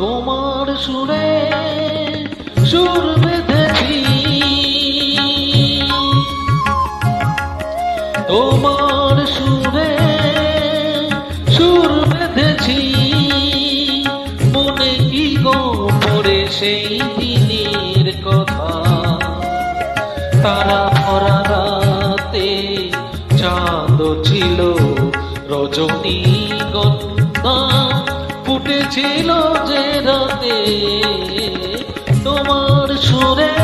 তোমার সুরে সুর বেঁধেছি, তোমার সুরে সুর বেঁধেছি, মনে কি গো পড়ে সেই দিনের কথা। তারা ভরা রাতে চাঁদ ছিল রজনীগন্ধা, ফুটেছিল যে রাতে তোমার সুরে